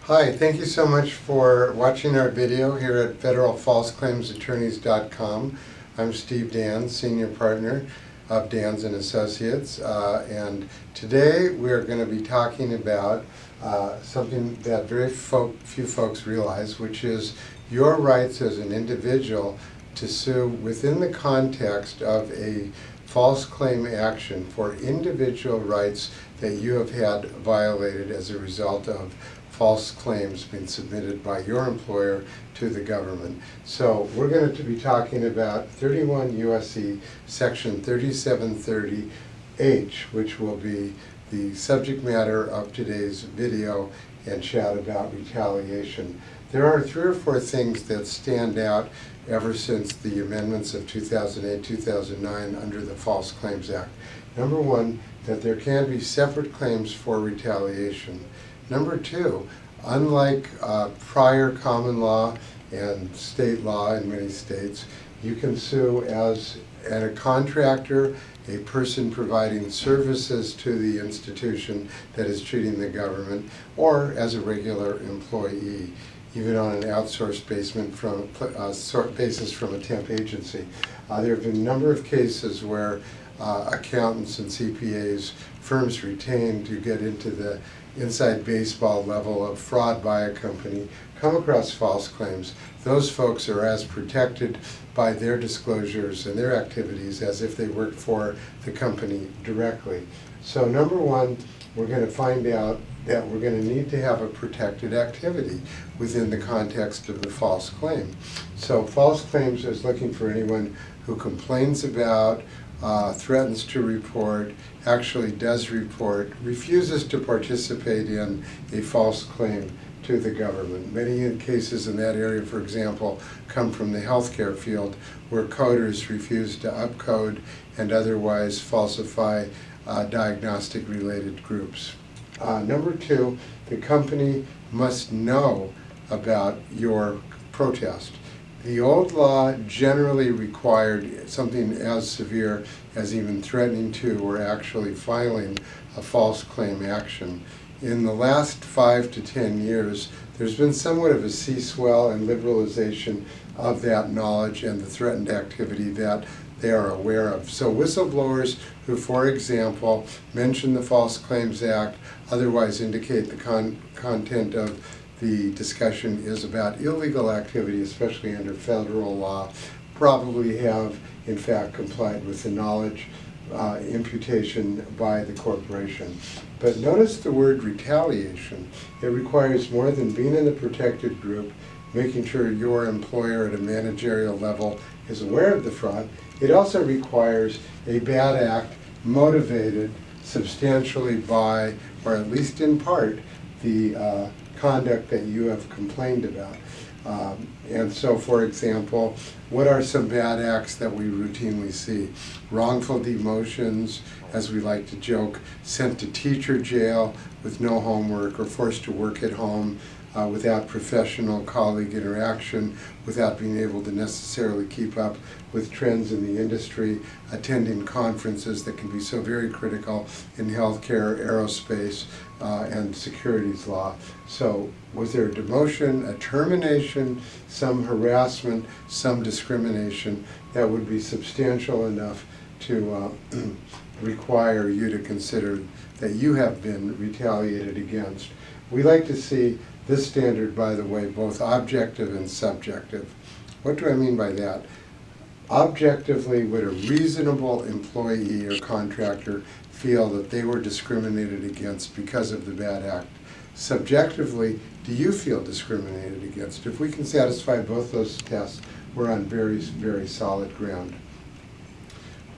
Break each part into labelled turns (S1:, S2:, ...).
S1: Hi, thank you so much for watching our video here at federalfalseclaimsattorneys.com. I'm Steve Danz, Senior Partner of Danz and Associates, and today we're going to be talking about something that very few folks realize, which is your rights as an individual to sue within the context of a false claim action for individual rights that you have had violated as a result of false claims being submitted by your employer to the government. So we're going to be talking about 31 U.S.C. Section 3730H, which will be the subject matter of today's video and chat about retaliation. There are 3 or 4 things that stand out ever since the amendments of 2008-2009 under the False Claims Act. Number 1, that there can be separate claims for retaliation. Number 2, unlike prior common law and state law in many states, you can sue as a contractor, a person providing services to the institution that is treating the government, or as a regular employee, even on an outsourced basis from a temp agency. There have been a number of cases where accountants and CPAs, firms retained to get into the inside baseball level of fraud by a company, come across false claims. Those folks are as protected by their disclosures and their activities as if they worked for the company directly. So number 1, we're going to find out that we're going to need to have a protected activity within the context of the false claim. So false claims is looking for anyone who complains about, threatens to report, actually does report, refuses to participate in a false claim to the government. Many cases in that area, for example, come from the healthcare field where coders refuse to upcode and otherwise falsify diagnostic-related groups. Number 2, the company must know about your protest. The old law generally required something as severe as even threatening to or actually filing a false claim action. In the last 5 to 10 years, there's been somewhat of a sea swell and liberalization of that knowledge and the threatened activity that they are aware of. So whistleblowers who, for example, mention the False Claims Act, otherwise indicate the content of the discussion is about illegal activity, especially under federal law, probably have in fact complied with the knowledge imputation by the corporation. But notice the word retaliation. It requires more than being in the protected group, making sure your employer at a managerial level is aware of the fraud. It also requires a bad act motivated substantially by, or at least in part, the conduct that you have complained about. And so, for example, what are some bad acts that we routinely see? Wrongful demotions, as we like to joke, sent to teacher jail with no homework, or forced to work at home without professional colleague interaction, without being able to necessarily keep up with trends in the industry, attending conferences that can be so very critical in healthcare, aerospace, and securities law. So was there a demotion, a termination, some harassment, some discrimination that would be substantial enough to require you to consider that you have been retaliated against? We like to see this standard, by the way, both objective and subjective. What do I mean by that? Objectively, would a reasonable employee or contractor feel that they were discriminated against because of the bad act? Subjectively, do you feel discriminated against? If we can satisfy both those tests, we're on very, very solid ground.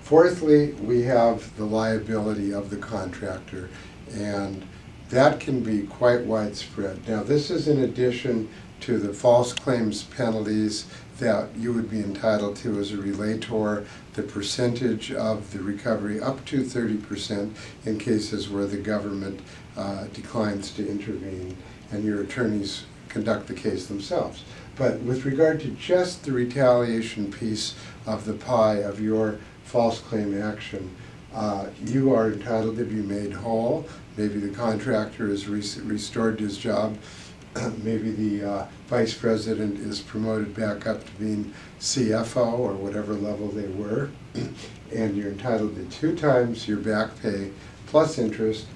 S1: Fourthly, we have the liability of the contractor, and that can be quite widespread. Now, this is in addition to the false claims penalties that you would be entitled to as a relator, the percentage of the recovery up to 30% in cases where the government declines to intervene and your attorneys conduct the case themselves. But with regard to just the retaliation piece of the pie of your false claim action, you are entitled to be made whole. Maybe the contractor is restored to his job maybe the vice president is promoted back up to being CFO or whatever level they were, and you're entitled to 2 times your back pay plus interest,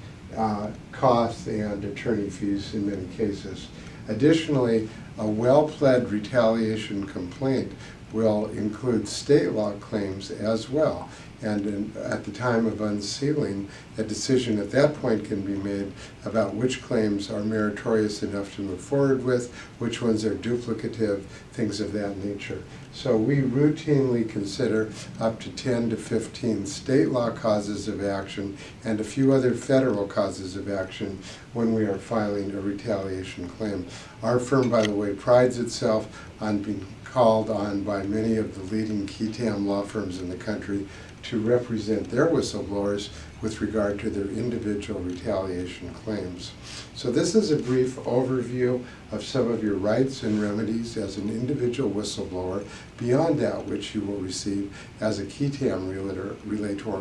S1: costs, and attorney fees in many cases. Additionally, a well-pled retaliation complaint will include state law claims as well. And at the time of unsealing, a decision at that point can be made about which claims are meritorious enough to move forward with, which ones are duplicative, things of that nature. So we routinely consider up to 10 to 15 state law causes of action and a few other federal causes of action when we are filing a retaliation claim. Our firm, by the way, prides itself on being called on by many of the leading key tam law firms in the country to represent their whistleblowers with regard to their individual retaliation claims. So this is a brief overview of some of your rights and remedies as an individual whistleblower, beyond that which you will receive as a key tam relator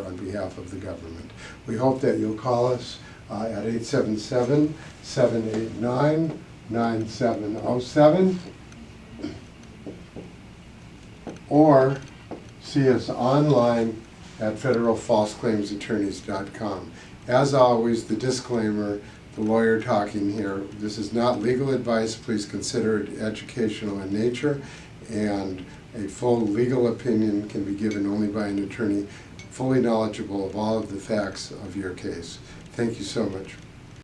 S1: on behalf of the government. We hope that you'll call us at 877-789-9707 or see us online at federalfalseclaimsattorneys.com. As always, the disclaimer, the lawyer talking here, this is not legal advice. Please consider it educational in nature, and a full legal opinion can be given only by an attorney fully knowledgeable of all of the facts of your case. Thank you so much.